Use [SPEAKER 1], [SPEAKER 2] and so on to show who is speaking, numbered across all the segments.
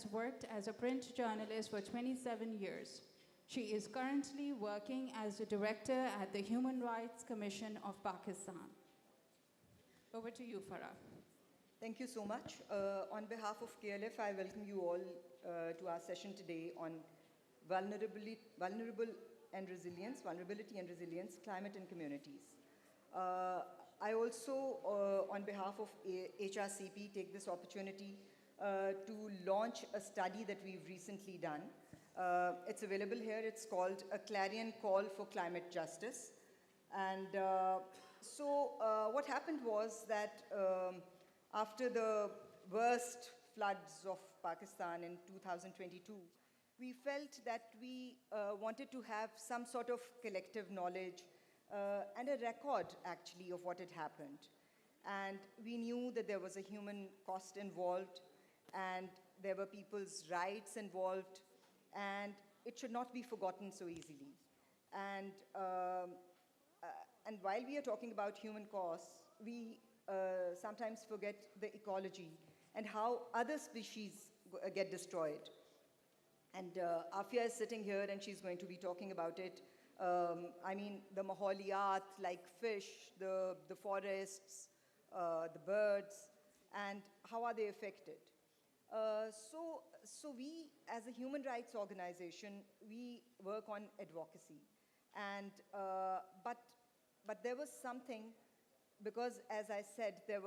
[SPEAKER 1] has worked as a print journalist for 27 years. She is currently working as a director at the Human Rights Commission of Pakistan. Over to you, Farah.
[SPEAKER 2] Thank you so much. On behalf of KLF, I welcome you all to our session today on vulnerability and resilience, climate and communities. I also, on behalf of HRCP, take this opportunity to launch a study that we've recently done. It's available here. It's called A Clarion Call for Climate Justice. And so what happened was that after the worst floods of Pakistan in 2022, we felt that we wanted to have some sort of collective knowledge and a record, actually, of what had happened. And we knew that there was a human cost involved, and there were people's rights involved, and it should not be forgotten so easily. And while we are talking about human costs, we sometimes forget the ecology and how other species get destroyed. And Afia is sitting here, and she's going to be talking about it. I mean, the maholiyat, like fish, the forests, the birds, and how are they affected. So we, as a human rights organization, we work on advocacy. And, but there was something, because as I said, there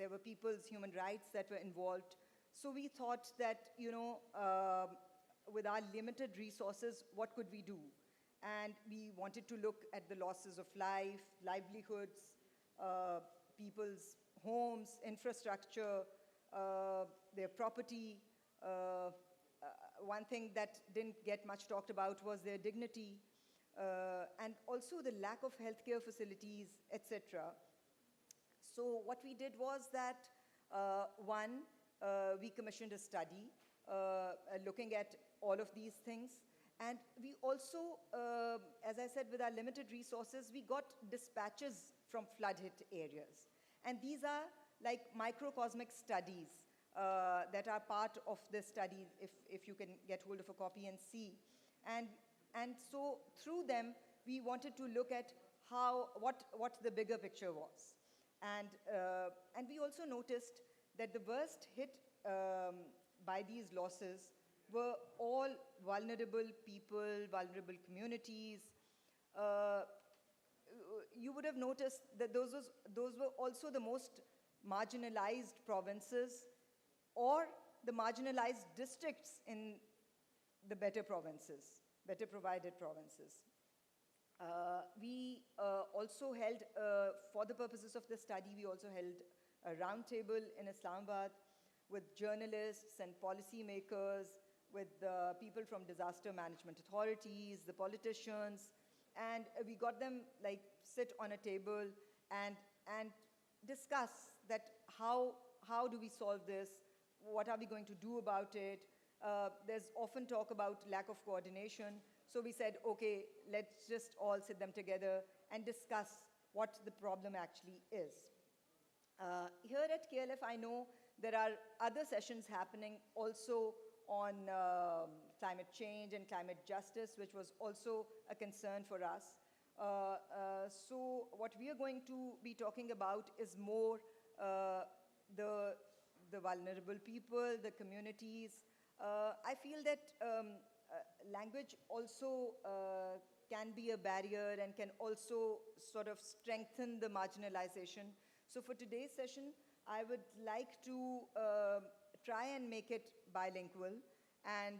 [SPEAKER 2] were people's human rights that were involved. So we thought that, you know, with our limited resources, what could we do? And we wanted to look at the losses of life, livelihoods, people's homes, infrastructure, their property. One thing that didn't get much talked about was their dignity, and also the lack of healthcare facilities, etc. So what we did was that, we commissioned a study looking at all of these things. And we also, as I said, with our limited resources, we got dispatches from flood-hit areas. And these are like microcosmic studies that are part of the study, if you can get hold of a copy and see. And so through them, we wanted to look at what the bigger picture was. And we also noticed that the worst hit by these losses were all vulnerable people, vulnerable communities. You would have noticed that those were also the most marginalized provinces, or the marginalized districts in the better provinces, better provided provinces. We also held, for the purposes of the study, we also held a roundtable in Islamabad with journalists and policymakers, with people from disaster management authorities, the politicians, and we got them like sit on a table and discuss that how do we solve this, what are we going to do about it. There's often talk about lack of coordination, so we said, okay, let's just all sit them together and discuss what the problem actually is. Here at KLF, I know there are other sessions happening also on climate change and climate justice, which was also a concern for us. So what we are going to be talking about is more the vulnerable people, the communities. I feel that language also can be a barrier and can also sort of strengthen the marginalization. So for today's session, I would like to try and make it bilingual, and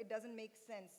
[SPEAKER 2] it doesn't make sense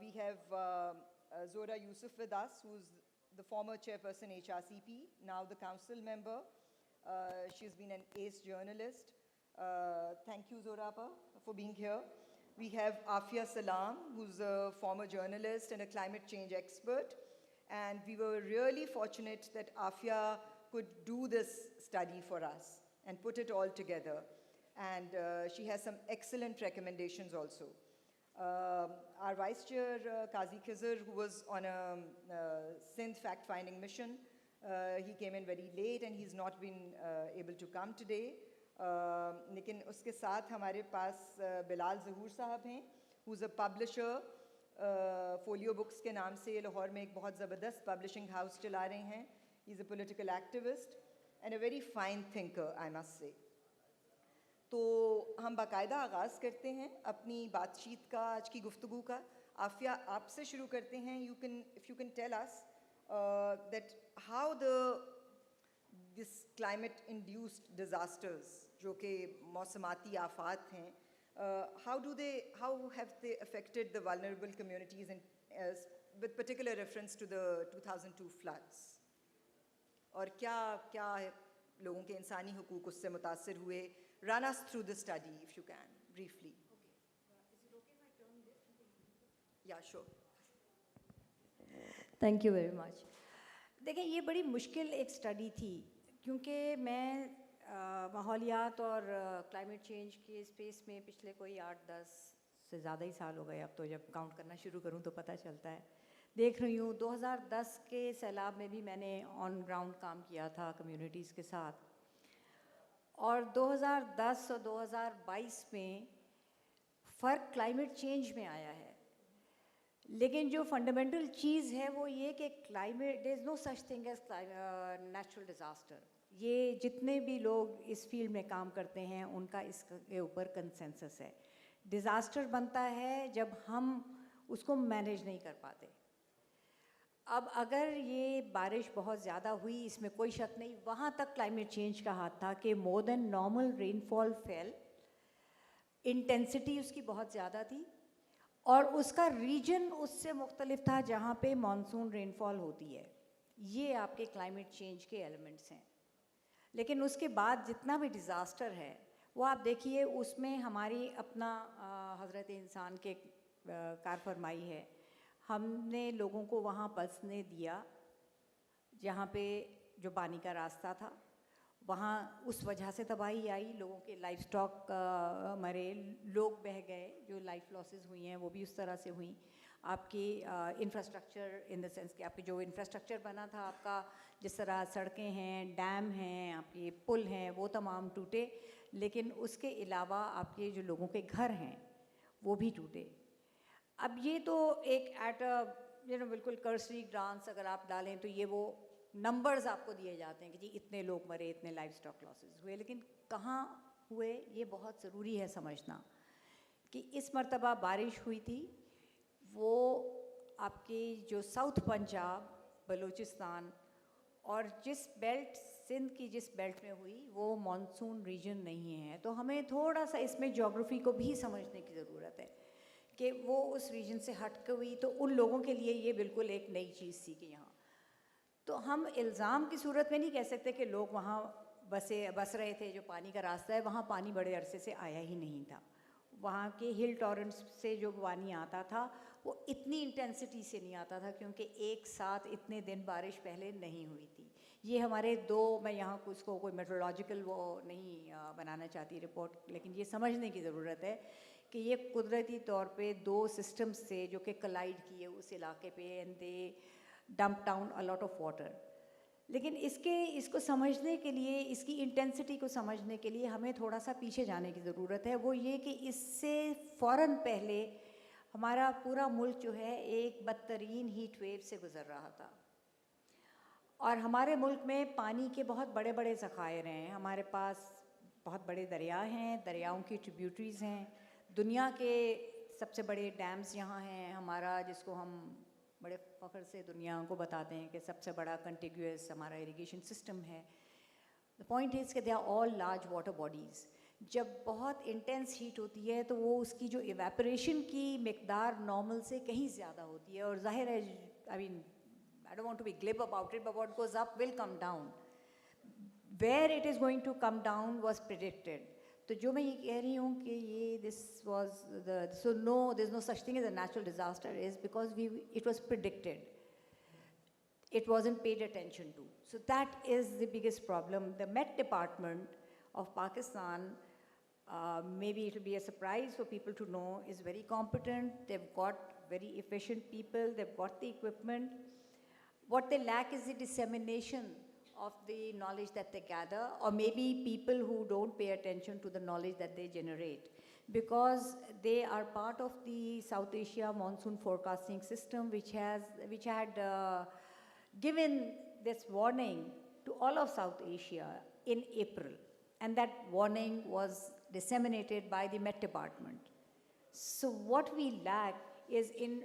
[SPEAKER 2] We have Zohra Yusuf with us, who's the former chairperson HRCP, now the council member. She's been an ace journalist. Thank you, Zohra, for being here. We have Afia Salam, who's a former journalist and a climate change expert. And we were really fortunate that Afia could do this study for us and put it all together. And she has some excellent recommendations also. Our Vice Chair, Qazi Khizr, who was on a Sindh fact-finding mission, he came in very late and he's not been able to come today. لیکن اس کے ساتھ ہمارے پاس بلال ظہور صاحب ہیں, who's a publisher, folio books کے نام سے لاہور میں ایک بہت زبردست پبلشنگ ہاؤس چلا رہے ہیں. He's a political activist and a very fine thinker, I must say. تو ہم باقاعدہ آغاز کرتے ہیں اپنی بات چیت کا, آج کی گفتگو کا. عافیہ, آپ سے شروع کرتے ہیں. If you can tell us that how this climate induced disasters, جو کہ موسماتی آفات ہیں, how have they affected the vulnerable communities with particular reference to the 2002 floods, اور کیا لوگوں کے انسانی حقوق اس سے متاثر ہوئے. Run us through the study if you can, briefly.
[SPEAKER 3] Is it okay if I turn this?
[SPEAKER 2] Yeah, sure.
[SPEAKER 3] Thank you very much. دیکھیں, یہ بڑی مشکل ایک اسٹڈی تھی کیونکہ میں ماحولیات اور کلائمیٹ چینج کے اسپیس میں پچھلے کوئی 8-10 سے زیادہ ہی سال ہو گئے. اب تو جب کاؤنٹ کرنا شروع کروں تو پتہ چلتا ہے. دیکھ رہی ہوں 2010 کے سیلاب میں بھی میں نے آن گراؤنڈ کام کیا تھا کمیونٹیز کے ساتھ, اور 2010 اور 2022 میں فرق کلائمیٹ چینج میں آیا ہے. لیکن جو فنڈامنٹل چیز ہے وہ یہ کہ climate, there is no such thing as natural disaster. یہ جتنے بھی لوگ اس فیلڈ میں کام کرتے ہیں ان کا اس کے اوپر کنسنسس ہے. ڈیزاسٹر بنتا ہے جب ہم اس کو مینیج نہیں کر پاتے. اب اگر یہ بارش بہت زیادہ ہوئی, اس میں کوئی شک نہیں, وہاں تک کلائمیٹ چینج کا ہاتھ تھا کہ مور دین نارمل رین فال فیل, انٹینسٹی اس کی بہت زیادہ تھی, اور اس کا ریجن اس سے مختلف تھا جہاں پہ مانسون رین فال ہوتی ہے. یہ آپ کے کلائمیٹ چینج کے ایلیمنٹس ہیں. لیکن اس کے بعد جتنا بھی ڈیزاسٹر ہے وہ آپ دیکھیے, اس میں ہماری اپنا حضرت انسان کے کار فرمائی ہے. ہم نے لوگوں کو وہاں بسنے دیا جہاں پہ جو پانی کا راستہ تھا, وہاں اس وجہ سے تباہی آئی, لوگوں کے لائف اسٹاک مرے, لوگ بہہ گئے, جو لائف لاسز ہوئی ہیں وہ بھی اس طرح سے ہوئیں. آپ کی انفراسٹرکچر ان دا سینس کہ آپ کی جو انفراسٹرکچر بنا تھا آپ کا, جس طرح سڑکیں ہیں, ڈیم ہیں, آپ کے پل ہیں, وہ تمام ٹوٹے. لیکن اس کے علاوہ آپ کے جو لوگوں کے گھر ہیں وہ بھی ٹوٹے. اب یہ تو ایک ایٹ بالکل کرسری گرانس اگر آپ ڈالیں تو یہ وہ نمبرز آپ کو دیے جاتے ہیں کہ جی اتنے لوگ مرے, اتنے لائف اسٹاک لاسز ہوئے. لیکن کہاں ہوئے یہ بہت ضروری ہے سمجھنا کہ اس مرتبہ بارش ہوئی تھی وہ آپ کی جو ساؤتھ پنجاب, بلوچستان اور جس بیلٹ, سندھ کی جس بیلٹ میں ہوئی وہ مانسون ریجن نہیں ہے. تو ہمیں تھوڑا سا اس میں جیوگرافی کو بھی سمجھنے کی ضرورت ہے کہ وہ اس ریجن سے ہٹ کے ہوئی, تو ان لوگوں کے لیے یہ بالکل ایک نئی چیز تھی کہ یہاں. تو ہم الزام کی صورت میں نہیں کہہ سکتے کہ لوگ وہاں بس رہے تھے. جو پانی کا راستہ ہے وہاں پانی بڑے عرصے سے آیا ہی نہیں تھا. وہاں کے ہل ٹورنٹس سے جو پانی آتا تھا وہ اتنی انٹینسٹی سے نہیں آتا تھا کیونکہ ایک ساتھ اتنے دن بارش پہلے نہیں ہوئی تھی. یہ ہمارے میں یہاں اس کو کوئی میٹرولوجیکل وہ نہیں بنانا چاہتی رپورٹ, لیکن یہ سمجھنے کی ضرورت ہے کہ یہ قدرتی طور پہ 2 سسٹمز سے جو کہ کلائڈ کیے اس علاقے پہ, and they dump down a lot of water. لیکن اس کو سمجھنے کے لیے, اس کی انٹینسٹی کو سمجھنے کے لیے ہمیں تھوڑا سا پیچھے جانے کی ضرورت ہے. وہ یہ کہ اس سے فوراً پہلے ہمارا پورا ملک جو ہے ایک بدترین ہیٹ ویو سے گزر رہا تھا, اور ہمارے ملک میں پانی کے بہت بڑے بڑے ذخائر ہیں. ہمارے پاس بہت بڑے دریا ہیں, دریاؤں کی ٹریبیوٹریز ہیں, دنیا کے سب سے بڑے ڈیمز یہاں ہیں. ہمارا جس کو ہم بڑے فخر سے دنیا کو بتاتے ہیں کہ سب سے بڑا کنٹیگیوس ہمارا اریگیشن سسٹم ہے. دا پوائنٹ از کہ they are all large water bodies. جب بہت انٹینس ہیٹ ہوتی ہے تو وہ اس کی جو ایویپریشن کی مقدار نارمل سے کہیں زیادہ ہوتی ہے, اور ظاہر ہے آئی مین I don't want to be glib about it, but what goes up will come down. Where it is going to come down was predicted. تو جو میں یہ کہہ رہی ہوں کہ یہ there's no such thing as a natural disaster is because it was predicted. it wasn't paid attention to. So that is the biggest problem. The Met Department of Pakistan, maybe it will be a surprise for people to know, is very competent. They've got very efficient people. They've got the equipment. What they lack is the dissemination of the knowledge that they gather, or maybe people who don't pay attention to the knowledge that they generate. Because they are part of the South Asia monsoon forecasting system, which had given this warning to all of South Asia in April. And that warning was disseminated by the Met Department. So what we lack is in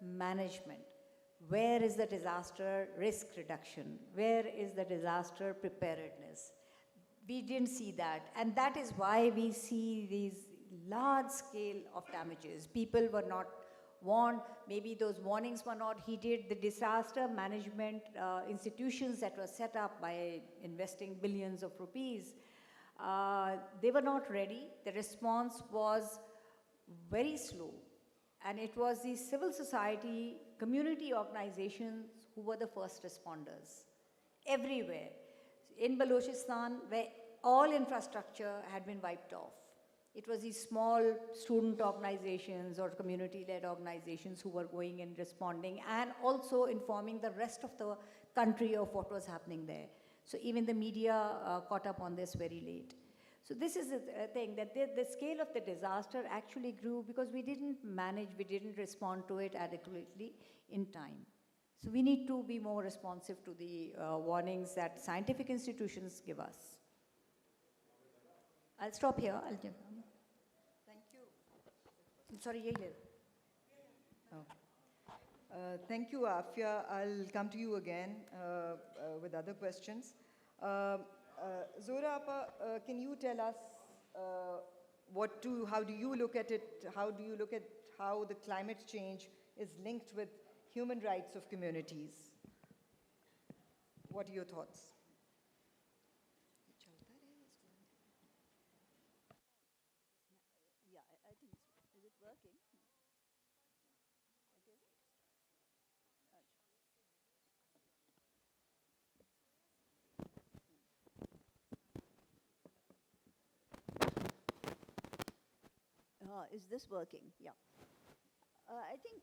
[SPEAKER 3] management. Where is the disaster risk reduction? Where is the disaster preparedness? We didn't see that. And that is why we see these large scale of damages. People were not warned, maybe those warnings were not heeded. The disaster management institutions that were set up by investing billions of rupees, they were not ready. The response was very slow. And it was the civil society, community organizations who were the first responders everywhere. In Balochistan, where all infrastructure had been wiped off. It was these small student organizations or community-led organizations who were going and responding and also informing the rest of the country of what was happening there. So even the media caught up on this very late. So this is the thing, that the scale of the disaster actually grew because we didn't manage, we didn't respond to it adequately in time. So we need to be more responsive to the warnings that scientific institutions give us. I'll stop here. Thank you. I'm sorry,
[SPEAKER 2] Thank you, Afia. I'll come to you again with other questions. Zohra Appa, can you tell us how do you look at it? How do you look at how the climate change is linked with human rights of communities? What are your thoughts?
[SPEAKER 4] Yeah, I think, is it working? Is this working? Yeah. I think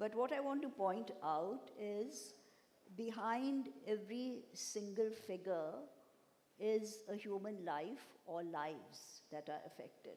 [SPEAKER 4] but what I want to point out is behind every single figure is a human life or lives that are affected.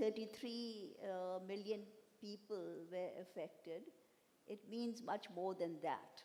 [SPEAKER 4] 33 million people were affected, it means much more than that.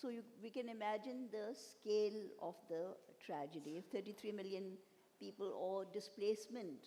[SPEAKER 4] So we can imagine the scale of the tragedy. If 33 million people or displacement,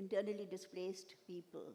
[SPEAKER 4] internally displaced people,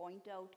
[SPEAKER 4] point out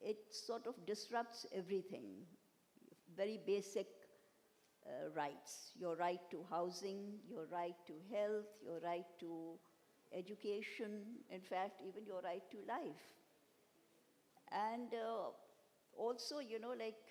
[SPEAKER 4] it sort of disrupts everything, very basic rights, your right to housing, your right to health, your right to education, in fact, even your right to life. And also, you know, like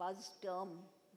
[SPEAKER 4] buzz term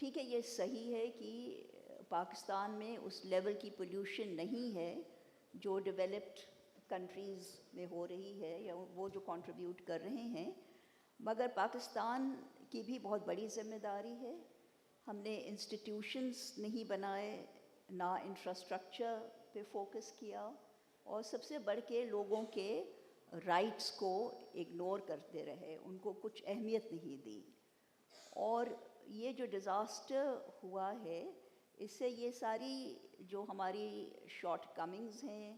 [SPEAKER 4] ٹھیک ہے یہ صحیح ہے کہ پاکستان میں اس level کی pollution نہیں ہے جو ڈیولپڈ کنٹریز میں ہو رہی ہے یا وہ جو کنٹریبیوٹ کر رہے ہیں، مگر پاکستان کی بھی بہت بڑی ذمہ داری ہے. ہم نے انسٹیٹیوشنز نہیں بنائے، نہ انفراسٹرکچر پہ فوکس کیا، اور سب سے بڑھ کے لوگوں کے رائٹس کو اگنور کرتے رہے، ان کو کچھ اہمیت نہیں دی. اور یہ جو ڈیزاسٹر ہوا ہے اس سے یہ ساری جو ہماری شارٹ کمنگز ہیں،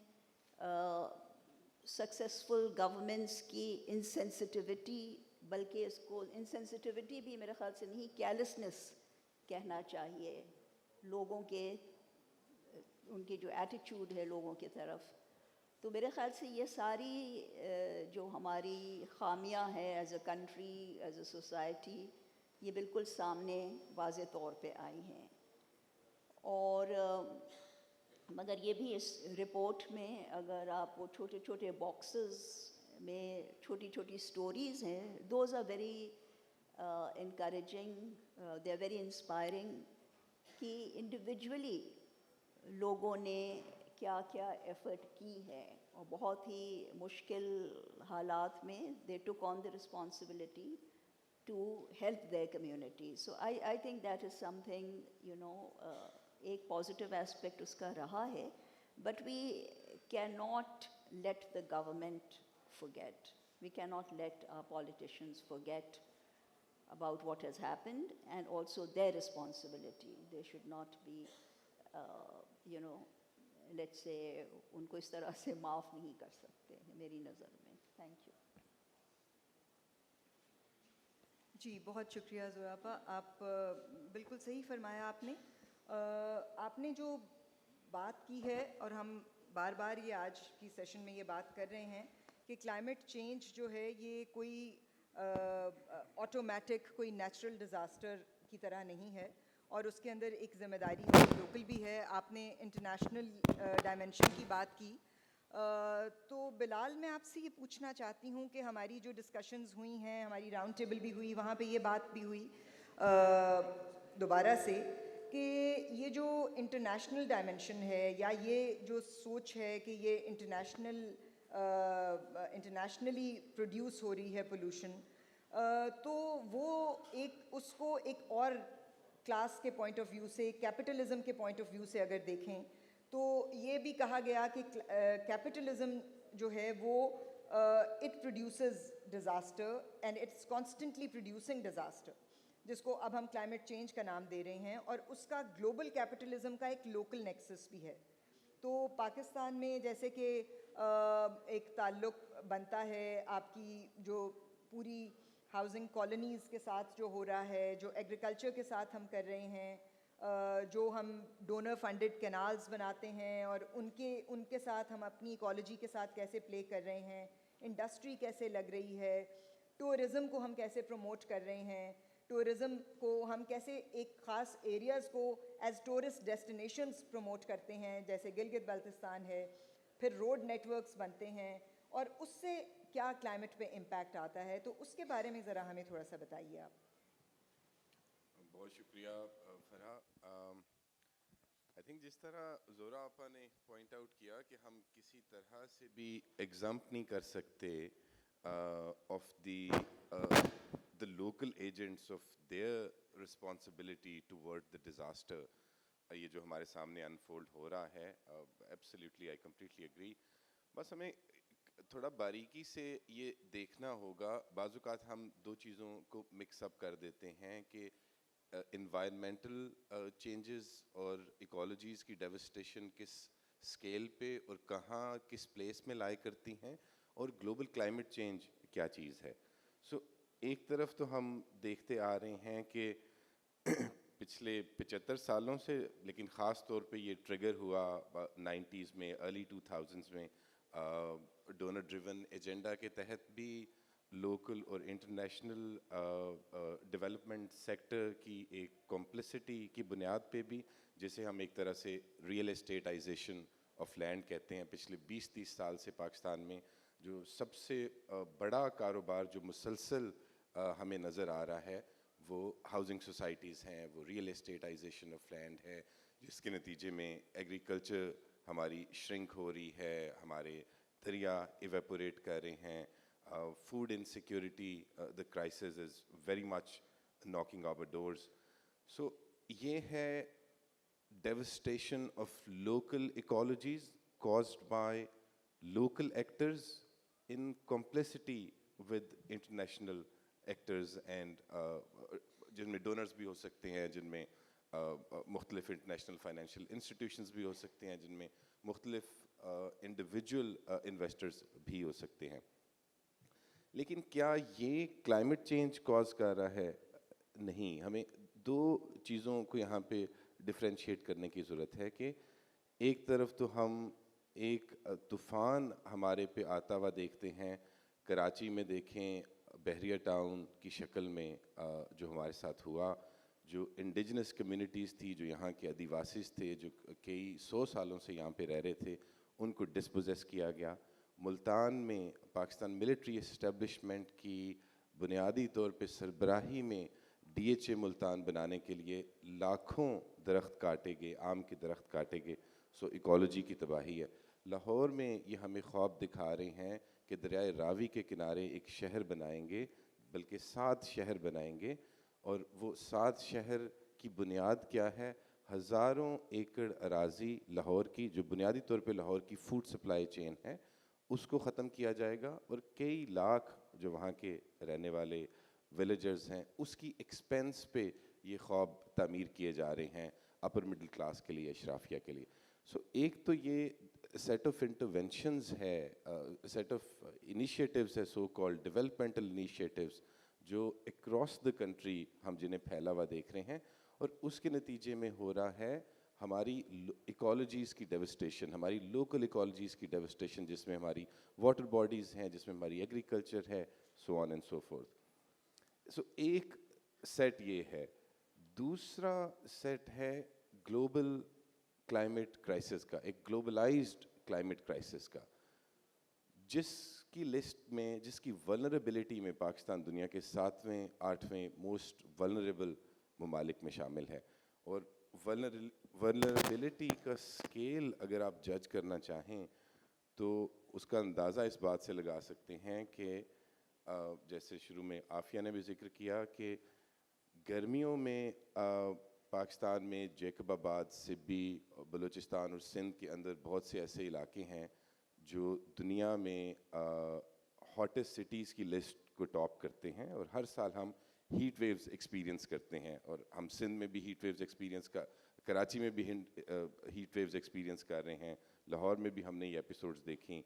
[SPEAKER 4] سکسیسفل گورنمنٹس کی انسینسٹیوٹی، بلکہ اس کو انسینسٹیوٹی بھی میرے خیال سے نہیں، کیئرلیسنس کہنا چاہیے، لوگوں کے ان کی جو ایٹیچیوڈ ہے لوگوں کی طرف. تو میرے خیال سے یہ ساری جو ہماری خامیاں ہیں as a country, as a society, یہ بالکل سامنے واضح طور پہ آئی ہیں. اور مگر یہ بھی اس رپورٹ میں اگر آپ وہ چھوٹے چھوٹے باکسز میں چھوٹی چھوٹی سٹوریز ہیں، those are very encouraging, they are very inspiring, کہ انڈیویجولی لوگوں نے کیا کیا ایفرٹ کی ہے، اور بہت ہی مشکل حالات میں they took on the responsibility to help their community. So I think that is something, ایک positive aspect اس کا رہا ہے. But we cannot let the government forget. We cannot let our politicians forget about what has happened, and also their responsibility. They should not be, let's say, ان کو اس طرح سے معاف نہیں کر سکتے میری نظر میں. Thank you.
[SPEAKER 2] جی بہت شکریہ زوراپا، آپ بالکل صحیح فرمایا آپ نے. آپ نے جو بات کی ہے، اور ہم بار بار یہ آج کی سیشن میں یہ بات کر رہے ہیں کہ کلائمیٹ چینج جو ہے یہ کوئی آٹومیٹک، کوئی نیچرل ڈیزاسٹر کی طرح نہیں ہے، اور اس کے اندر ایک ذمہ داری لوکل بھی ہے. آپ نے انٹرنیشنل ڈائمینشن کی بات کی، تو بلال میں آپ سے یہ پوچھنا چاہتی ہوں کہ ہماری جو ڈسکشنز ہوئی ہیں، ہماری راؤنڈ ٹیبل بھی ہوئی، وہاں پہ یہ بات بھی ہوئی دوبارہ سے کہ یہ جو انٹرنیشنل ڈائمینشن ہے، یا یہ جو سوچ ہے کہ یہ انٹرنیشنلی پروڈیوس ہو رہی ہے پولوشن، تو وہ اس کو ایک اور کلاس کے پوائنٹ آف ویو سے، کیپٹلزم کے پوائنٹ آف ویو سے اگر دیکھیں تو یہ بھی کہا گیا کہ کیپٹلزم جو ہے وہ it produces disaster and it's constantly producing disaster, جس کو اب ہم کلائمیٹ چینج کا نام دے رہے ہیں. اور اس کا گلوبل کیپٹلزم کا ایک لوکل نیکسس بھی ہے. تو پاکستان میں جیسے کہ ایک تعلق بنتا ہے آپ کی جو پوری ہاؤسنگ کالونیز کے ساتھ جو ہو رہا ہے، جو ایگریکلچر کے ساتھ ہم کر رہے ہیں، جو ہم ڈونر فنڈڈ کینالز بناتے ہیں، اور ان کے ساتھ ہم اپنی ایکالوجی کے ساتھ کیسے پلے کر رہے ہیں، انڈسٹری کیسے لگ رہی ہے، ٹورزم کو ہم کیسے پروموٹ کر رہے ہیں، ٹورزم کو ہم کیسے ایک خاص ایریاز کو ایز ٹورسٹ ڈیسٹینیشنز پروموٹ کرتے ہیں، جیسے گلگت بلتستان ہے، پھر روڈ نیٹ ورکس بنتے ہیں، اور اس سے کیا کلائمیٹ پہ امپیکٹ آتا ہے. تو اس کے بارے میں ذرا ہمیں تھوڑا سا بتائیے آپ.
[SPEAKER 5] بہت شکریہ فرحہ. آئی تھنک جس طرح زورا آپا نے پوائنٹ آؤٹ کیا کہ ہم کسی طرح سے بھی ایگزمپٹ نہیں کر سکتے of the local agents of their responsibility toward the disaster. یہ جو ہمارے سامنے انفولڈ ہو رہا ہے، absolutely I completely agree. بس ہمیں تھوڑا باریکی سے یہ دیکھنا ہوگا. بعض اوقات ہم دو چیزوں کو مکس اپ کر دیتے ہیں کہ انوائرمنٹل چینجز اور ایکالوجیز کی ڈیوسٹیشن کس اسکیل پہ اور کہاں کس پلیس میں لائے کرتی ہیں، اور گلوبل کلائمیٹ چینج کیا چیز ہے. سو ایک طرف تو ہم دیکھتے آ رہے ہیں کہ پچھلے 75 سالوں سے، لیکن خاص طور پہ یہ ٹریگر ہوا 90s میں، ارلی 2000s میں، ڈونر ڈریون ایجنڈا کے تحت بھی لوکل اور انٹرنیشنل ڈیولپمنٹ سیکٹر کی ایک کمپلسٹی کی بنیاد پہ بھی، جسے ہم ایک طرح سے ریئل اسٹیٹائزیشن آف لینڈ کہتے ہیں. پچھلے 20-30 سال سے پاکستان میں جو سب سے بڑا کاروبار جو مسلسل ہمیں نظر آ رہا ہے وہ ہاؤسنگ سوسائٹیز ہیں, وہ ریئل اسٹیٹائزیشن آف لینڈ ہے, جس کے نتیجے میں ایگریکلچر ہماری شرنک ہو رہی ہے, ہمارے دریا ایویپوریٹ کر رہے ہیں, food insecurity, the crisis is very much knocking our doors. So یہ ہے devastation of local ecologies caused by local actors in complicity with international actors, and جن میں ڈونرز بھی ہو سکتے ہیں, جن میں مختلف انٹرنیشنل فائنینشیل انسٹیٹیوشنز بھی ہو سکتے ہیں, جن میں مختلف انڈیویجول انویسٹرز بھی ہو سکتے ہیں. لیکن کیا یہ کلائمیٹ چینج کاز کر رہا ہے؟ نہیں. ہمیں دو چیزوں کو یہاں پہ ڈفرینشیٹ کرنے کی ضرورت ہے کہ ایک طرف تو ہم ایک طوفان ہمارے پہ آتا ہوا دیکھتے ہیں. کراچی میں دیکھیں بحریہ ٹاؤن کی شکل میں جو ہمارے ساتھ ہوا, جو انڈیجنس کمیونٹیز تھی, جو یہاں کے آدیواسیز تھے, جو کئی 100 سالوں سے یہاں پہ رہ رہے تھے, ان کو ڈسپوزیس کیا گیا. ملتان میں پاکستان ملٹری اسٹیبلشمنٹ کی بنیادی طور پہ سربراہی میں DHA ملتان بنانے کے لیے لاکھوں درخت کاٹے گئے, آم کے درخت کاٹے گئے. سو ایکالوجی کی تباہی ہے. لاہور میں یہ ہمیں خواب دکھا رہے ہیں کہ دریائے راوی کے کنارے ایک شہر بنائیں گے, بلکہ 7 شہر بنائیں گے, اور وہ 7 شہر کی بنیاد کیا ہے؟ ہزاروں ایکڑ اراضی لاہور کی, جو بنیادی طور پہ لاہور کی فوڈ سپلائی چین ہے, اس کو ختم کیا جائے گا, اور کئی لاکھ جو وہاں کے رہنے والے ولیجرز ہیں اس کی ایکسپینس پہ یہ خواب تعمیر کیے جا رہے ہیں اپر مڈل کلاس کے لیے, اشرافیہ کے لیے. سو ایک تو یہ سیٹ آف انٹرونشنز ہے, سیٹ آف انیشیٹیوز ہے, سو کالڈ ڈیولپمنٹل انیشیٹیوز, جو اکراس دا کنٹری ہم جنہیں پھیلا ہوا دیکھ رہے ہیں, اور اس کے نتیجے میں ہو رہا ہے ہماری ایکالوجیز کی ڈیوسٹیشن, ہماری لوکل ایکالوجیز کی ڈیوسٹیشن, جس میں ہماری واٹر باڈیز ہیں, جس میں ہماری ایگریکلچر ہے, سو آن اینڈ سو فورتھ. سو ایک سیٹ یہ ہے. دوسرا سیٹ ہے گلوبل کلائمیٹ کرائسس کا, ایک گلوبلائزڈ کلائمیٹ کرائسس کا, جس کی لسٹ میں, جس کی ولنریبلٹی میں پاکستان دنیا کے 7ویں 8ویں موسٹ ولنریبل ممالک میں شامل ہے. اور ولنریبلٹی کا اسکیل اگر آپ جج کرنا چاہیں تو اس کا اندازہ اس بات سے لگا سکتے ہیں کہ جیسے شروع میں عافیہ نے بھی ذکر کیا کہ گرمیوں میں پاکستان میں جیکب آباد, سبی, بلوچستان اور سندھ کے اندر بہت سے ایسے علاقے ہیں جو دنیا میں ہاٹسٹ سٹیز کی لسٹ کو ٹاپ کرتے ہیں, اور ہر سال ہم ہیٹ ویوز ایکسپیرینس کرتے ہیں. اور ہم سندھ میں بھی ہیٹ ویوز ایکسپیرینس کراچی میں بھی ہیٹ ویوز ایکسپیرینس کر رہے ہیں, لاہور میں بھی ہم نے یہ ایپیسوڈز دیکھیں.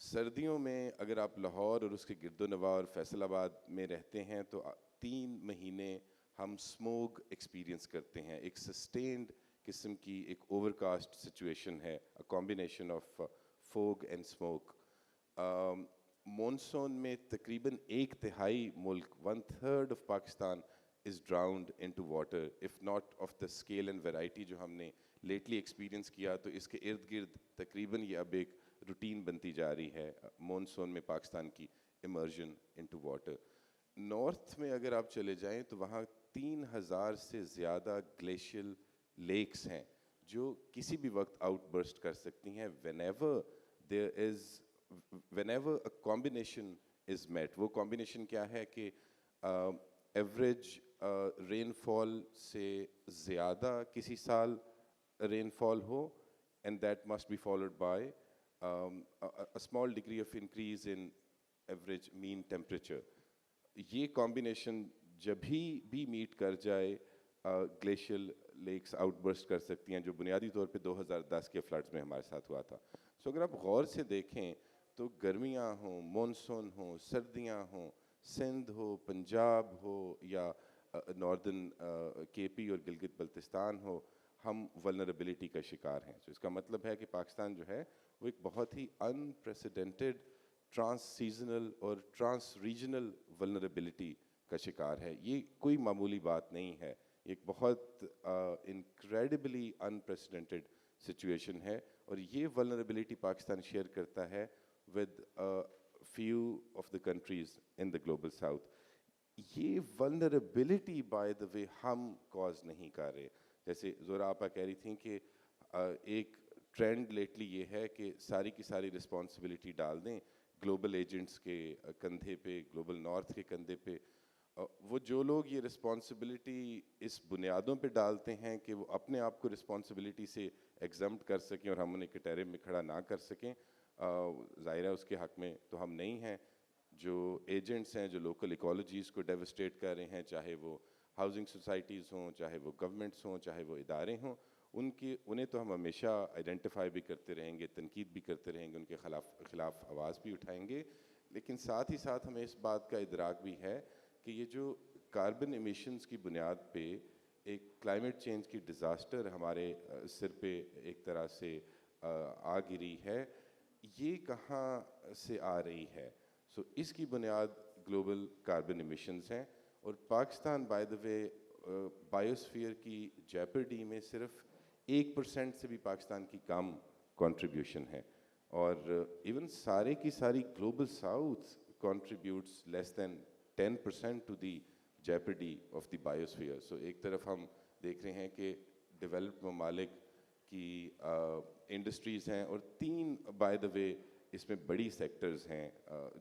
[SPEAKER 5] سردیوں میں اگر آپ لاہور اور اس کے گرد و نواح اور فیصل آباد میں رہتے ہیں تو 3 مہینے ہم اسموگ ایکسپیرینس کرتے ہیں. ایک سسٹینڈ قسم کی ایک اوور کاسٹ سچویشن ہے, a combination of fog and smoke. Monsoon میں تقریباً 1/3 ملک, 1/3 of Pakistan is drowned into water, if not off the scale and variety جو ہم نے لیٹلی ایکسپیرینس کیا. تو اس کے ارد گرد تقریباً یہ اب ایک روٹین بنتی جا رہی ہے مونسون میں پاکستان کی امرجن انٹو واٹر. نارتھ میں اگر آپ چلے جائیں تو وہاں 3000 سے زیادہ گلیشیل لیکس ہیں جو کسی بھی وقت آؤٹ برسٹ کر سکتی ہیں whenever a combination is met. وہ combination کیا ہے کہ ایوریج رین فال سے زیادہ کسی سال رین فال ہو, and that must be followed by a small degree of increase in average mean temperature. یہ combination جبھی بھی میٹ کر جائے گلیشیل لیکس آؤٹ برسٹ کر سکتی ہیں, جو بنیادی طور پہ 2010 کے فلڈز میں ہمارے ساتھ ہوا تھا. سو اگر آپ غور سے دیکھیں تو گرمیاں ہوں, مونسون ہوں, سردیاں ہوں, سندھ ہو, پنجاب ہو, یا ناردن KP اور گلگت بلتستان ہو, ہم ولنریبلٹی کا شکار ہیں. تو اس کا مطلب ہے کہ پاکستان جو ہے وہ ایک بہت ہی انپریسیڈنٹڈ ٹرانس سیزنل اور ٹرانس ریجنل ولنریبلٹی کا شکار ہے. یہ کوئی معمولی بات نہیں ہے, ایک بہت انکریڈبلی انپریسیڈنٹڈ سچویشن ہے, اور یہ ولنریبلٹی پاکستان شیئر کرتا ہے with few of the countries in the global south. یہ ولنریبلٹی بائی دا وے ہم کاز نہیں کر رہے. جیسے زورا آپا کہہ رہی تھیں کہ ایک ٹرینڈ لیٹلی یہ ہے کہ ساری کی ساری رسپانسبلٹی ڈال دیں گلوبل ایجنٹس کے کندھے پہ, گلوبل نارتھ کے کندھے پہ. وہ جو لوگ یہ رسپانسبلٹی اس بنیادوں پہ ڈالتے ہیں کہ وہ اپنے آپ کو رسپانسبلٹی سے ایگزمپٹ کر سکیں اور ہم انہیں کٹہرے میں کھڑا نہ کر سکیں, ظاہر ہے اس کے حق میں تو ہم نہیں ہیں. جو ایجنٹس ہیں جو لوکل ایکالوجیز کو ڈیوسٹیٹ کر رہے ہیں, چاہے وہ ہاؤسنگ سوسائٹیز ہوں, چاہے وہ گورنمنٹس ہوں, چاہے وہ ادارے ہوں, انہیں تو ہم ہمیشہ آئیڈینٹیفائی بھی کرتے رہیں گے, تنقید بھی کرتے رہیں گے, ان کے خلاف آواز بھی اٹھائیں گے. لیکن ساتھ ہی ساتھ ہمیں اس بات کا ادراک بھی ہے کہ یہ جو کاربن ایمیشنز کی بنیاد پہ ایک کلائمیٹ چینج کی ڈیزاسٹر ہمارے سر پہ ایک طرح سے آ گری ہے, یہ کہاں سے آ رہی ہے. سو اس کی بنیاد گلوبل کاربن ایمیشنز ہیں. اور Pakistan by the way biosphere کی جیپرڈی میں صرف 1% سے بھی پاکستان کی کم کنٹریبیوشن ہے, اور ایون سارے کی ساری global south contributes less than 10% to the jeopardy of the biosphere. So ایک طرف ہم دیکھ رہے ہیں کہ ڈیولپڈ ممالک کی انڈسٹریز ہیں, اور 3 بائی دا وے اس میں بڑی سیکٹرز ہیں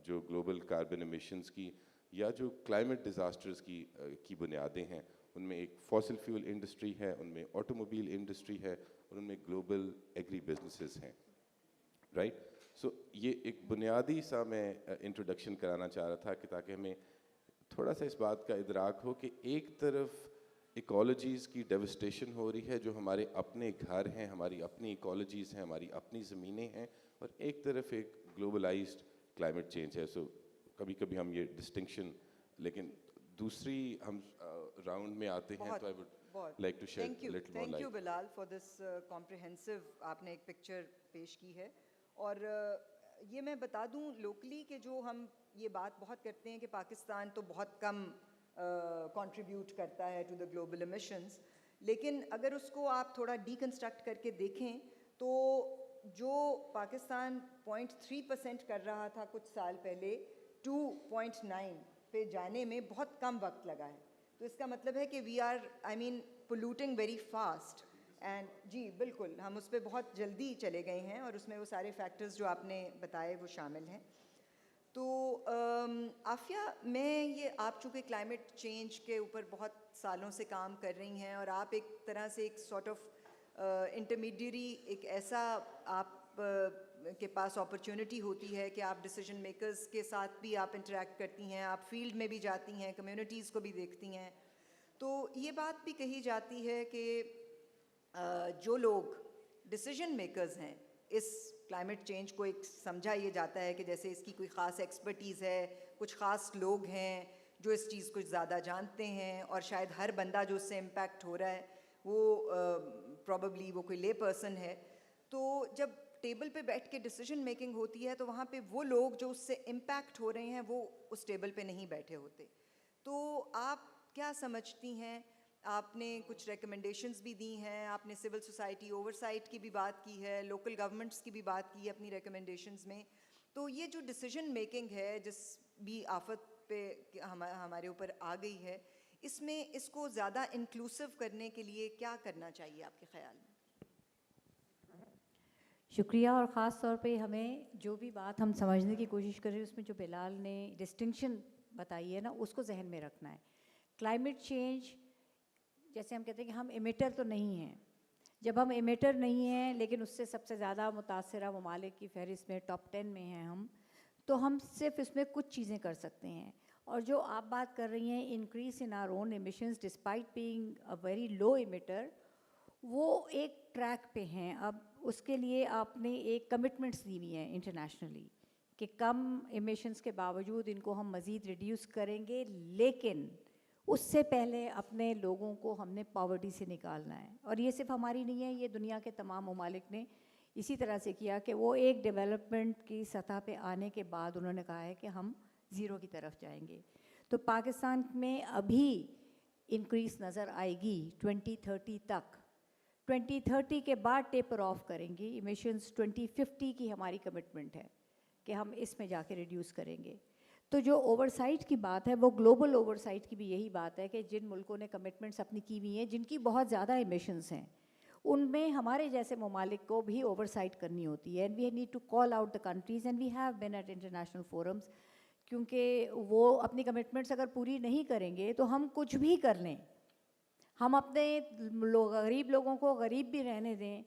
[SPEAKER 5] جو گلوبل کاربن ایمیشنز کی یا جو کلائمیٹ ڈیزاسٹرز کی بنیادیں ہیں. ان میں ایک فاسل فیول انڈسٹری ہے, ان میں آٹو موبائل انڈسٹری ہے, اور ان میں گلوبل ایگری بزنسز ہیں, رائٹ. سو یہ ایک بنیادی سا میں انٹروڈکشن کرانا چاہ رہا تھا کہ تاکہ ہمیں تھوڑا سا اس بات کا ادراک ہو کہ ایک طرف ایکالوجیز کی ڈیوسٹیشن ہو رہی ہے جو ہمارے اپنے گھر ہیں, ہماری اپنی ایکالوجیز ہیں, ہماری اپنی زمینیں ہیں, اور ایک طرف ایک گلوبلائزڈ کلائمیٹ چینج ہے. سو کبھی کبھی ہم یہ ڈسٹنکشن, لیکن دوسری ہم راؤنڈ میں آتے ہیں تو I would like to share little more
[SPEAKER 2] thank
[SPEAKER 5] light.
[SPEAKER 2] You Bilal for this comprehensive آپ نے ایک پکچر پیش کی ہے. اور یہ میں بتا دوں لوکلی کہ جو ہم یہ بات بہت کرتے ہیں کہ پاکستان تو بہت کم کنٹریبیوٹ کرتا ہے ٹو دا گلوبل ایمیشنز, لیکن اگر اس کو آپ تھوڑا ڈیکنسٹرکٹ کر کے دیکھیں تو جو پاکستان 0.3% کر رہا تھا کچھ سال پہلے 2.9 پہ جانے میں بہت کم وقت لگا ہے. تو اس کا مطلب ہے کہ we are polluting very fast. And جی بالکل ہم اس پہ بہت جلدی چلے گئے ہیں, اور اس میں وہ سارے فیکٹرز جو آپ نے بتائے وہ شامل ہیں. تو عافیہ, میں یہ آپ چونکہ کلائمیٹ چینج کے اوپر بہت سالوں سے کام کر رہی ہیں, اور آپ ایک طرح سے ایک سارٹ آف انٹرمیڈیری, ایک ایسا آپ کے پاس اپرچونٹی ہوتی ہے کہ آپ ڈیسیجن میکرز کے ساتھ بھی آپ انٹریکٹ کرتی ہیں, آپ فیلڈ میں بھی جاتی ہیں, کمیونٹیز کو بھی دیکھتی ہیں. تو یہ بات بھی کہی جاتی ہے کہ جو لوگ ڈیسیجن میکرز ہیں اس کلائمیٹ چینج کو, ایک سمجھا یہ جاتا ہے کہ جیسے اس کی کوئی خاص ایکسپرٹیز ہے, کچھ خاص لوگ ہیں جو اس چیز کو زیادہ جانتے ہیں, اور شاید ہر بندہ جو اس سے امپیکٹ ہو رہا ہے وہ پروبیبلی وہ کوئی لے پرسن ہے. تو جب ٹیبل پہ بیٹھ کے ڈیسیجن میکنگ ہوتی ہے تو وہاں پہ وہ لوگ جو اس سے امپیکٹ ہو رہے ہیں وہ اس ٹیبل پہ نہیں بیٹھے ہوتے. تو آپ کیا سمجھتی ہیں, آپ نے کچھ ریکمنڈیشنز بھی دی ہیں, آپ نے سول سوسائٹی اوور سائٹ کی بھی بات کی ہے, لوکل گورنمنٹس کی بھی بات کی ہے اپنی ریکمنڈیشنز میں. تو یہ جو ڈیسیجن میکنگ ہے جس بھی آفت پہ ہمارے اوپر آ گئی ہے, اس میں اس کو زیادہ انکلوسیو کرنے کے لیے کیا کرنا چاہیے آپ کے خیال میں؟
[SPEAKER 3] شکریہ. اور خاص طور پہ ہمیں جو بھی بات ہم سمجھنے کی کوشش کر رہے ہیں اس میں جو بلال نے ڈسٹنکشن بتائی ہے نا, اس کو ذہن میں رکھنا ہے. کلائمیٹ چینج جیسے ہم کہتے ہیں کہ ہم ایمیٹر تو نہیں ہیں. جب ہم ایمیٹر نہیں ہیں لیکن اس سے سب سے زیادہ متاثرہ ممالک کی فہرست میں ٹاپ 10 میں ہیں ہم, تو ہم صرف اس میں کچھ چیزیں کر سکتے ہیں. اور جو آپ بات کر رہی ہیں increase in our own emissions despite being a very low emitter, وہ ایک ٹریک پہ ہیں. اب اس کے لیے آپ نے ایک کمٹمنٹس دی ہوئی ہیں انٹرنیشنلی کہ کم ایمیشنز کے باوجود ان کو ہم مزید ریڈیوس کریں گے, لیکن اس سے پہلے اپنے لوگوں کو ہم نے پاورٹی سے نکالنا ہے. اور یہ صرف ہماری نہیں ہے, یہ دنیا کے تمام ممالک نے اسی طرح سے کیا کہ وہ ایک ڈیولپمنٹ کی سطح پہ آنے کے بعد انہوں نے کہا ہے کہ ہم زیرو کی طرف جائیں گے. تو پاکستان میں ابھی انکریز نظر آئے گی 2030 تک. 2030 کے بعد ٹیپر آف کریں گے ایمیشنز. 2050 کی ہماری کمٹمنٹ ہے کہ ہم اس میں جا کے ریڈیوس کریں گے. تو جو اوورسائٹ کی بات ہے وہ گلوبل اوورسائٹ کی بھی یہی بات ہے کہ جن ملکوں نے کمٹمنٹس اپنی کی ہوئی ہیں جن کی بہت زیادہ ایمیشنس ہیں ان میں ہمارے جیسے ممالک کو بھی اوورسائٹ کرنی ہوتی ہے. And we need to call out the countries and we have been at international forums, کیونکہ وہ اپنی کمٹمنٹس اگر پوری نہیں کریں گے تو ہم کچھ بھی کر لیں, ہم اپنے غریب لوگوں کو غریب بھی رہنے دیں,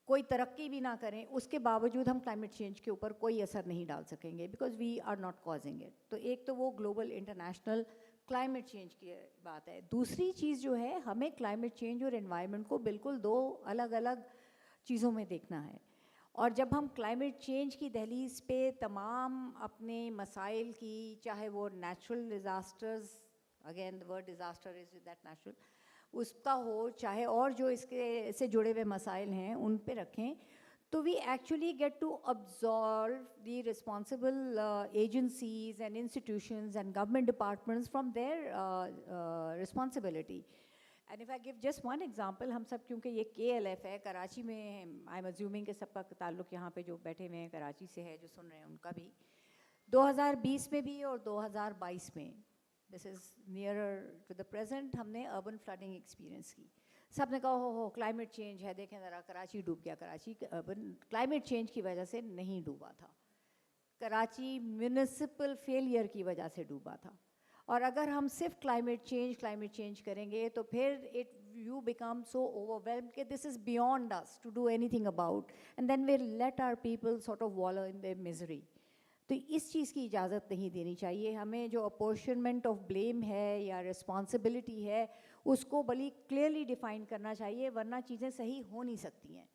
[SPEAKER 3] کوئی ترقی بھی نہ کریں, اس کے باوجود ہم کلائمیٹ چینج کے اوپر کوئی اثر نہیں ڈال سکیں گے because we are not causing it. تو ایک تو وہ گلوبل انٹرنیشنل کلائمیٹ چینج کی بات ہے. دوسری چیز جو ہے ہمیں کلائمیٹ چینج اور انوائرمنٹ کو بالکل دو الگ الگ چیزوں میں دیکھنا ہے. اور جب ہم کلائمیٹ چینج کی دہلیز پہ تمام اپنے مسائل کی, چاہے وہ natural disasters, again the word disaster is that natural, اس کا ہو, چاہے اور جو اس کے سے جڑے ہوئے مسائل ہیں ان پہ رکھیں, تو we actually get to absolve the responsible agencies and institutions and government departments from their responsibility. And if I give just one example, ہم سب کیونکہ یہ KLF ہے کراچی میں, آئی ایم ازیومنگ کہ سب کا تعلق یہاں پہ جو بیٹھے ہوئے ہیں کراچی سے ہے, جو سن رہے ہیں ان کا بھی, 2020 میں بھی اور 2022 میں, دس از نیئرر ٹو دا پریزنٹ, ہم نے اربن فلڈنگ ایکسپیرئنس کی. سب نے کہا ہو کلائمیٹ چینج ہے, دیکھیں ذرا کراچی ڈوب گیا. کراچی اربن کلائمیٹ چینج کی وجہ سے نہیں ڈوبا تھا, کراچی میونسپل فیلئر کی وجہ سے ڈوبا تھا. اور اگر ہم صرف کلائمیٹ چینج کریں گے تو پھر you become so overwhelmed کہ this is beyond us to do anything about, and then we let our people sort of wallow in their misery. تو اس چیز کی اجازت نہیں دینی چاہیے. ہمیں جو اپورشنمنٹ آف بلیم ہے یا رسپانسبلٹی ہے اس کو بڑی کلیئرلی ڈیفائن کرنا چاہیے, ورنہ چیزیں صحیح ہو نہیں سکتی ہیں.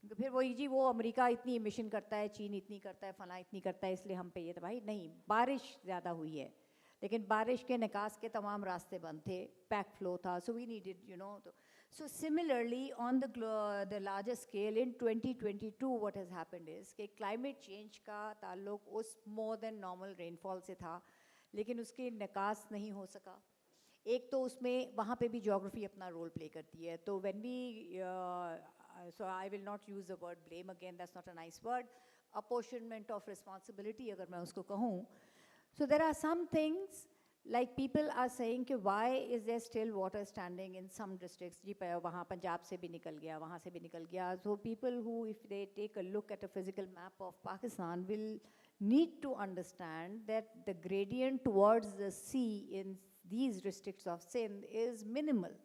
[SPEAKER 3] کیونکہ پھر وہی جی وہ امریکہ اتنی ایمیشن کرتا ہے, چین اتنی کرتا ہے, فلاں اتنی کرتا ہے, اس لیے ہم پہ یہ تباہی نہیں. بارش زیادہ ہوئی ہے لیکن بارش کے نکاس کے تمام راستے بند تھے, پیک فلو تھا, سو وی needed So similarly, on the larger scale, in 2022, what has happened is کہ climate change کا تعلق اس more than normal rainfall سے تھا, لیکن اس کے نکاس نہیں ہو سکا. ایک تو اس میں وہاں پہ بھی جیوگرافی اپنا رول پلے کرتی ہے. تو when we, so I will not use the word blame again, that's not a nice word, apportionment of responsibility اگر میں اس کو کہوں. So there are some things like people are saying کہ why is there still water standing in some districts, جی وہاں پنجاب سے بھی نکل گیا, وہاں سے بھی نکل گیا. So people who, if they take a look at a physical map of Pakistan, will need to understand that the gradient towards the sea in these districts of Sindh is minimal.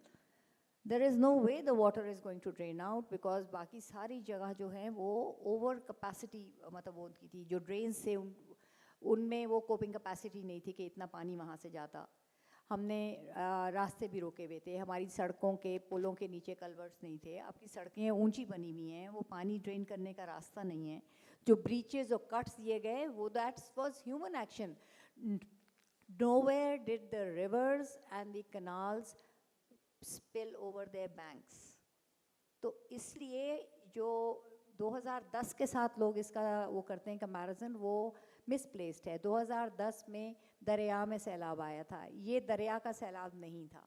[SPEAKER 3] There is no way the water is going to drain out because باقی ساری جگہ جو ہیں وہ over capacity, مطلب وہ کی تھی جو ڈرینز سے ان میں وہ کوپنگ کیپیسٹی نہیں تھی کہ اتنا پانی وہاں سے جاتا. ہم نے راستے بھی روکے ہوئے تھے, ہماری سڑکوں کے پلوں کے نیچے کلورٹس نہیں تھے. اب کی سڑکیں اونچی بنی ہوئی ہیں, وہ پانی ڈرین کرنے کا راستہ نہیں ہے. جو بریچز اور کٹس دیے گئے وہ that was human action. nowhere did the rivers and the canals spill over their banks. تو اس لیے جو 2010 کے ساتھ لوگ اس کا وہ کرتے ہیں کمپیریزن, وہ مس پلیسڈ ہے. 2010 میں دریا میں سیلاب آیا تھا, یہ دریا کا سیلاب نہیں تھا,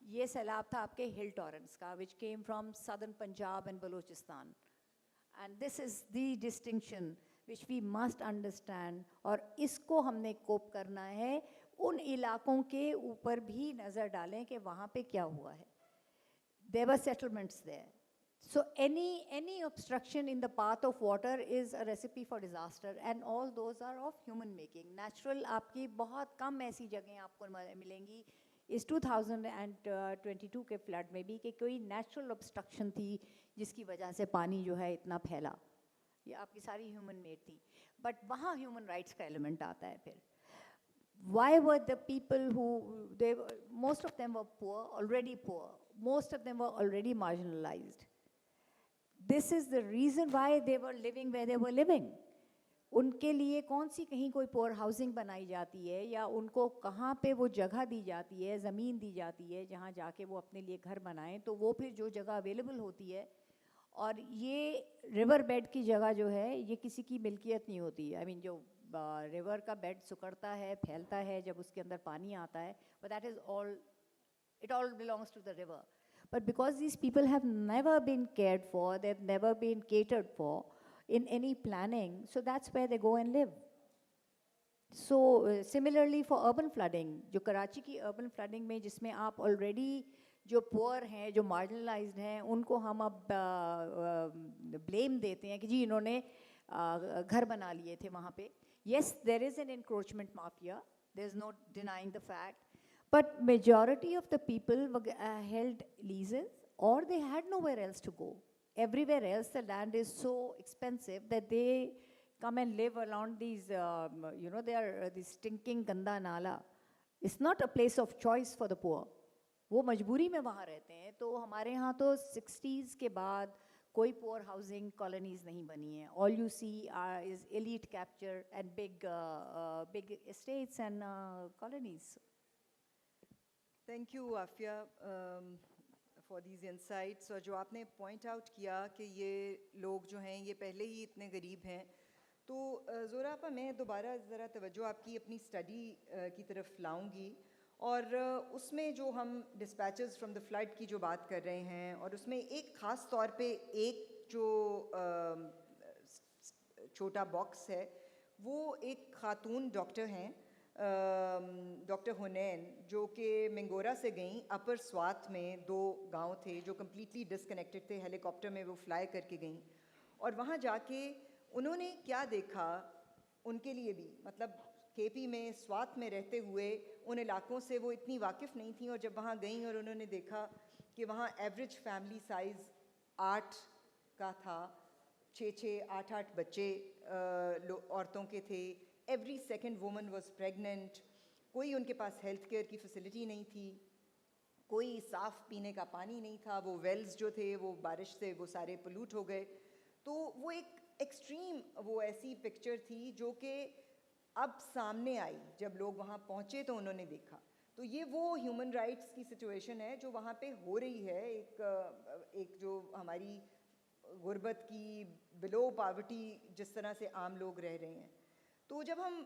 [SPEAKER 3] یہ سیلاب تھا آپ کے ہل ٹورنٹس کا, which came from southern Punjab and Balochistan. And this is the distinction which we must understand, اور اس کو ہم نے کوپ کرنا ہے. ان علاقوں کے اوپر بھی نظر ڈالیں کہ وہاں پہ کیا ہوا ہے. There were settlements there. So any obstruction in the path of water is a recipe for disaster, and all those are of human making. Natural آپ کی بہت کم ایسی جگہیں آپ کو ملیں گی اس 2022 کے فلڈ میں بھی کہ کوئی نیچرل obstruction تھی جس کی وجہ سے پانی جو ہے اتنا پھیلا. یہ آپ کی ساری ہیومن میڈ تھی. بٹ وہاں ہیومن رائٹس کا ایلیمنٹ آتا ہے. پھر why were the people who most of them were poor, already poor, most of them were already marginalized. This is the reason why they were living where they were living. ان کے لیے کون سی کہیں کوئی پور housing بنائی جاتی ہے یا ان کو کہاں پہ وہ جگہ دی جاتی ہے, زمین دی جاتی ہے جہاں جا کے وہ اپنے لیے گھر بنائیں, تو وہ پھر جو جگہ اویلیبل ہوتی ہے. اور یہ ریور بیڈ کی جگہ جو ہے یہ کسی کی ملکیت نہیں ہوتی. آئی مین جو ریور کا بیڈ سکڑتا ہے, پھیلتا ہے جب اس کے اندر پانی آتا ہے, but that is all, it all belongs to the river. But because these people have never been cared for, they've never been catered for in any planning, so that's where they go and live. So similarly for urban flooding, جو کراچی کی urban flooding میں جس میں آپ already جو پور ہیں جو marginalized ہیں ان کو ہم اب blame دیتے ہیں کہ جی انہوں نے گھر بنا لیے تھے وہاں پہ. Yes, there is an encroachment mafia, there's no denying the fact, but majority of the people held leases or they had nowhere else to go. Everywhere else the land is so expensive that they come and live around these, they are this stinking ganda nala. It's not a place of choice for the poor. وہ مجبوری میں وہاں رہتے ہیں. تو ہمارے ہاں تو 60s کے بعد کوئی پور ہاؤسنگ کالونیز نہیں بنی ہیں. All you see is elite capture and big states and colonies.
[SPEAKER 2] Thank you Aafia for these insights. اور جو آپ نے پوائنٹ آؤٹ کیا کہ یہ لوگ جو ہیں یہ پہلے ہی اتنے غریب ہیں, تو زہرا آپا میں دوبارہ ذرا توجہ آپ کی اپنی اسٹڈی کی طرف لاؤں گی. اور اس میں جو ہم ڈسپیچز فرام دا فلڈ کی جو بات کر رہے ہیں, اور اس میں ایک خاص طور پہ ایک جو چھوٹا باکس ہے وہ ایک خاتون ڈاکٹر ہیں, ڈاکٹر حنین, جو کہ منگورا سے گئیں. اپر سوات میں 2 گاؤں تھے جو کمپلیٹلی ڈسکنیکٹڈ تھے, ہیلی کاپٹر میں وہ فلائی کر کے گئیں. اور وہاں جا کے انہوں نے کیا دیکھا, ان کے لیے بھی مطلب کے پی میں سوات میں رہتے ہوئے ان علاقوں سے وہ اتنی واقف نہیں تھیں, اور جب وہاں گئیں اور انہوں نے دیکھا کہ وہاں ایوریج فیملی سائز 8 کا تھا, 6 8 بچے عورتوں کے تھے, every second woman was pregnant, کوئی ان کے پاس ہیلتھ کیئر کی فیسلٹی نہیں تھی, کوئی صاف پینے کا پانی نہیں تھا, وہ ویلز جو تھے وہ بارش سے وہ سارے پلوٹ ہو گئے. تو وہ ایک ایکسٹریم وہ ایسی پکچر تھی جو کہ اب سامنے آئی جب لوگ وہاں پہنچے تو انہوں نے دیکھا. تو یہ وہ ہیومن رائٹس کی سچویشن ہے جو وہاں پہ ہو رہی ہے, ایک جو ہماری غربت کی بلو پاورٹی جس طرح سے عام لوگ رہ رہے ہیں. تو جب ہم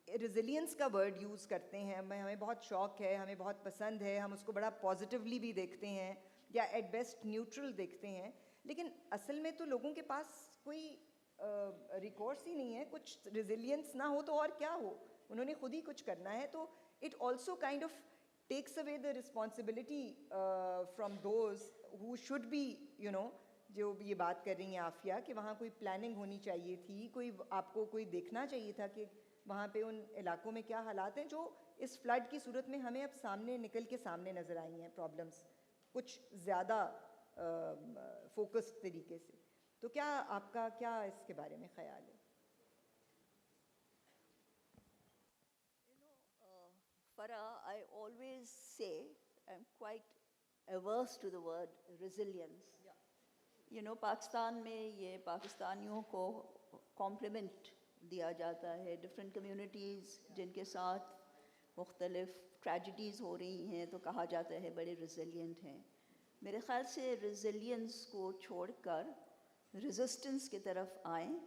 [SPEAKER 2] ریزیلینس کا ورڈ یوز کرتے ہیں, ہمیں بہت شوق ہے, ہمیں بہت پسند ہے, ہم اس کو بڑا پازیٹیولی بھی دیکھتے ہیں یا ایٹ بیسٹ نیوٹرل دیکھتے ہیں, لیکن اصل میں تو لوگوں کے پاس کوئی ریکورس ہی نہیں ہے. کچھ ریزیلینس نہ ہو تو اور کیا ہو, انہوں نے خود ہی کچھ کرنا ہے. تو it also kind of takes away the responsibility from those who should be جو یہ بات کر رہی ہیں عافیہ کہ وہاں کوئی پلاننگ ہونی چاہیے تھی, کوئی آپ کو کوئی دیکھنا چاہیے تھا کہ وہاں پہ ان علاقوں میں کیا حالات ہیں جو اس فلڈ کی صورت میں ہمیں اب سامنے نکل کے سامنے نظر آئی ہیں پرابلمس کچھ زیادہ فوکسڈ طریقے سے. تو کیا آپ کا کیا اس کے بارے میں خیال ہے؟
[SPEAKER 4] Farah, I always say I'm quite averse to the word resilience. Pakistan میں یہ پاکستانیوں کو کمپلیمنٹ دیا جاتا ہے, ڈفرینٹ کمیونٹیز جن کے ساتھ مختلف ٹریجڈیز ہو رہی ہیں تو کہا جاتا ہے بڑے ریزیلینٹ ہیں. میرے خیال سے ریزیلینس کو چھوڑ کر ریزسٹنس کی طرف آئیں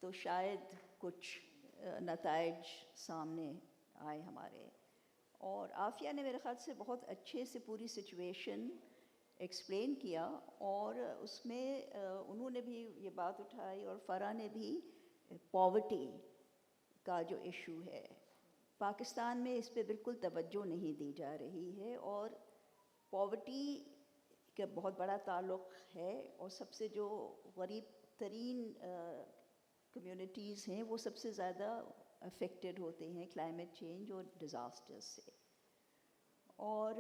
[SPEAKER 4] تو شاید کچھ نتائج سامنے آئے ہمارے. اور عافیہ نے میرے خیال سے بہت اچھے سے پوری سچویشن ایکسپلین کیا, اور اس میں انہوں نے بھی یہ بات اٹھائی اور فرح نے بھی, پاورٹی کا جو ایشو ہے پاکستان میں اس پہ بالکل توجہ نہیں دی جا رہی ہے, اور پاورٹی کا بہت بڑا تعلق ہے, اور سب سے جو غریب ترین کمیونٹیز ہیں وہ سب سے زیادہ افیکٹڈ ہوتے ہیں کلائمیٹ چینج اور ڈیزاسٹر سے. اور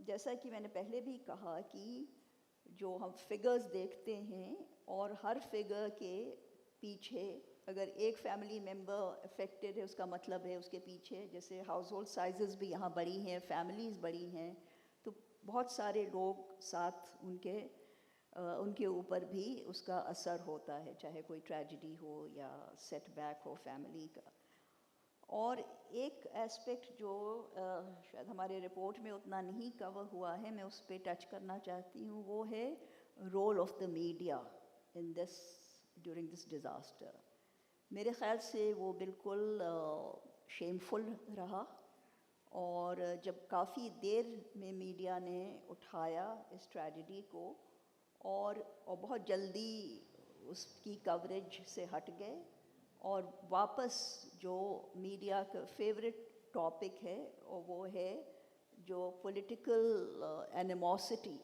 [SPEAKER 4] جیسا کہ میں نے پہلے بھی کہا کہ جو ہم فگرز دیکھتے ہیں اور ہر فگر کے پیچھے اگر ایک فیملی ممبر افیکٹڈ ہے اس کا مطلب ہے اس کے پیچھے, جیسے ہاؤس ہولڈ سائزز بھی یہاں بڑی ہیں, فیملیز بڑی ہیں, تو بہت سارے لوگ ساتھ ان کے اوپر بھی اس کا اثر ہوتا ہے, چاہے کوئی ٹریجڈی ہو یا سیٹ بیک ہو فیملی کا. اور ایک ایسپیکٹ جو شاید ہمارے رپورٹ میں اتنا نہیں کور ہوا ہے, میں اس پہ ٹچ کرنا چاہتی ہوں, وہ ہے role of the media in this during this disaster. میرے خیال سے وہ بالکل شیمفل رہا, اور جب کافی دیر میں میڈیا نے اٹھایا اس ٹریجڈی کو اور بہت جلدی اس کی کوریج سے ہٹ گئے, اور واپس جو میڈیا کا فیوریٹ ٹاپک ہے اور وہ ہے جو پولیٹیکل اینیموسٹی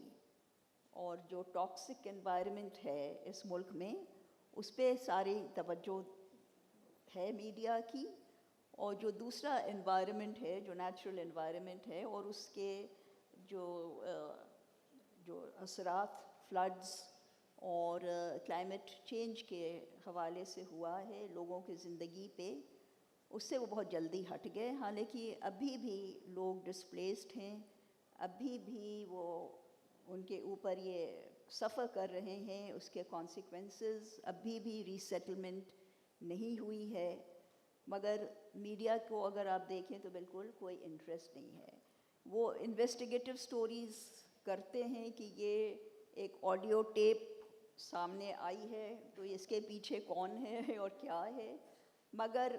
[SPEAKER 4] اور جو ٹاکسک انوائرمنٹ ہے اس ملک میں، اس پہ ساری توجہ ہے میڈیا کی. اور جو دوسرا انوائرمنٹ ہے، جو نیچرل انوائرمنٹ ہے، اور اس کے جو اثرات فلڈز اور کلائمیٹ چینج کے حوالے سے ہوا ہے لوگوں کی زندگی پہ، اس سے وہ بہت جلدی ہٹ گئے. حالانکہ ابھی بھی لوگ ڈسپلیسڈ ہیں، ابھی بھی وہ ان کے اوپر یہ سفر کر رہے ہیں، اس کے کانسیکوینسز، ابھی بھی ری سیٹلمنٹ نہیں ہوئی ہے. مگر میڈیا کو اگر آپ دیکھیں تو بالکل کوئی انٹرسٹ نہیں ہے. وہ انویسٹیگیٹو سٹوریز کرتے ہیں کہ یہ ایک آڈیو ٹیپ سامنے آئی ہے تو اس کے پیچھے کون ہے اور کیا ہے، مگر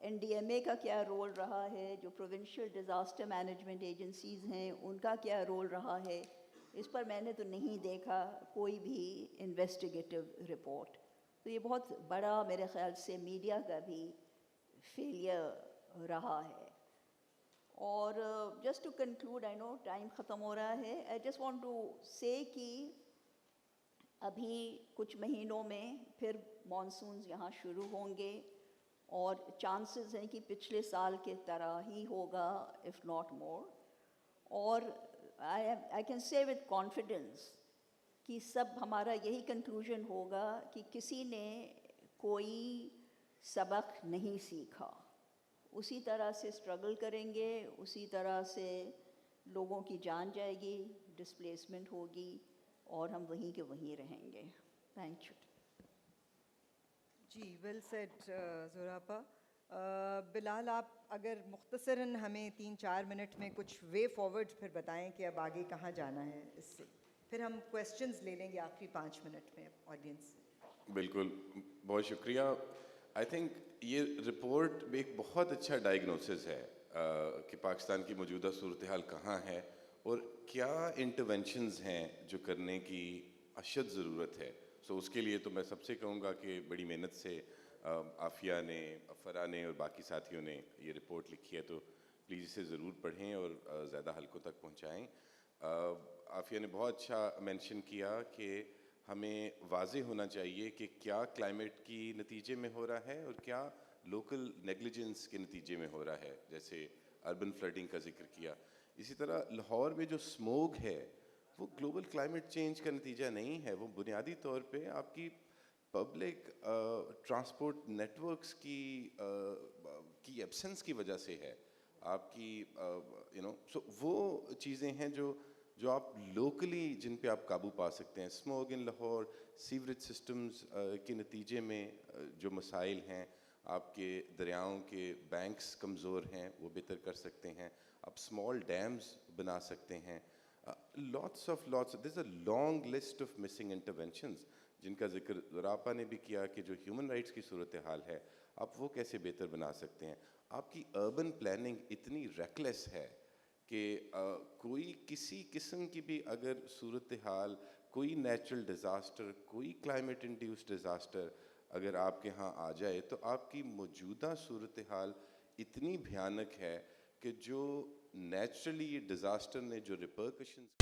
[SPEAKER 4] NDMA کا کیا رول رہا ہے، جو پروونشل ڈیزاسٹر مینجمنٹ ایجنسیز ہیں ان کا کیا رول رہا ہے، اس پر میں نے تو نہیں دیکھا کوئی بھی انویسٹیگیٹو رپورٹ. تو یہ بہت بڑا میرے خیال سے میڈیا کا بھی فیلئر رہا ہے. اور just to conclude, I know time ختم ہو رہا ہے، آئی جسٹ وانٹ ٹو سے کہ ابھی کچھ مہینوں میں پھر مانسونز یہاں شروع ہوں گے اور چانسز ہیں کہ پچھلے سال کے طرح ہی ہوگا اف ناٹ مور. اور I can say with confidence کہ سب ہمارا یہی کنکلوژن ہوگا کہ کسی نے کوئی سبق نہیں سیکھا. اسی طرح سے اسٹرگل کریں گے، اسی طرح سے لوگوں کی جان جائے گی، ڈسپلیسمنٹ ہوگی اور ہم وہیں کے وہیں رہیں گے. Thank you.
[SPEAKER 2] جی ویل سیڈ زہرا. بلال، آپ اگر مختصراً ہمیں 3-4 منٹ میں کچھ وے فارورڈ پھر بتائیں کہ اب آگے کہاں جانا ہے اس سے، پھر ہم کویسچنز لے لیں گے آخری 5 منٹ میں آڈینس سے.
[SPEAKER 5] بالکل، بہت شکریہ. آئی تھنک یہ رپورٹ بھی ایک بہت اچھا ڈائگنوسس ہے کہ پاکستان کی موجودہ صورتحال کہاں ہے اور کیا انٹرونشنز ہیں جو کرنے کی اشد ضرورت ہے. سو اس کے لیے تو میں سب سے کہوں گا کہ بڑی محنت سے عافیہ نے، فرا نے اور باقی ساتھیوں نے یہ رپورٹ لکھی ہے، تو پلیز اسے ضرور پڑھیں اور زیادہ حلقوں تک پہنچائیں. عافیہ نے بہت اچھا مینشن کیا کہ ہمیں واضح ہونا چاہیے کہ کیا کلائمیٹ کی نتیجے میں ہو رہا ہے اور کیا لوکل نیگلیجنس کے نتیجے میں ہو رہا ہے، جیسے اربن فلڈنگ کا ذکر کیا. اسی طرح لاہور میں جو اسموگ ہے وہ گلوبل کلائمیٹ چینج کا نتیجہ نہیں ہے، وہ بنیادی طور پہ آپ کی پبلک ٹرانسپورٹ نیٹ ورکس کی ایبسنس کی وجہ سے ہے. آپ کی سو وہ چیزیں ہیں جو آپ لوکلی جن پہ آپ قابو پا سکتے ہیں. اسموگ ان لاہور، سیوریج سسٹمز کے نتیجے میں جو مسائل ہیں، آپ کے دریاؤں کے بینکس کمزور ہیں، وہ بہتر کر سکتے ہیں. آپ اسمال ڈیمز بنا سکتے ہیں. lots there's a long list of missing interventions جن کا ذکر زراپا نے بھی کیا کہ جو ہیومن رائٹس کی صورتحال ہے آپ وہ کیسے بہتر بنا سکتے ہیں. آپ کی اربن پلاننگ اتنی ریکلیس ہے کہ کوئی کسی قسم کی بھی اگر صورتحال، کوئی نیچرل ڈیزاسٹر، کوئی کلائمیٹ انڈیوسڈ ڈیزاسٹر اگر آپ کے ہاں آ جائے تو آپ کی موجودہ صورتحال اتنی بھیانک ہے کہ جو نیچرلی ڈیزاسٹر نے جو ریپرکشنز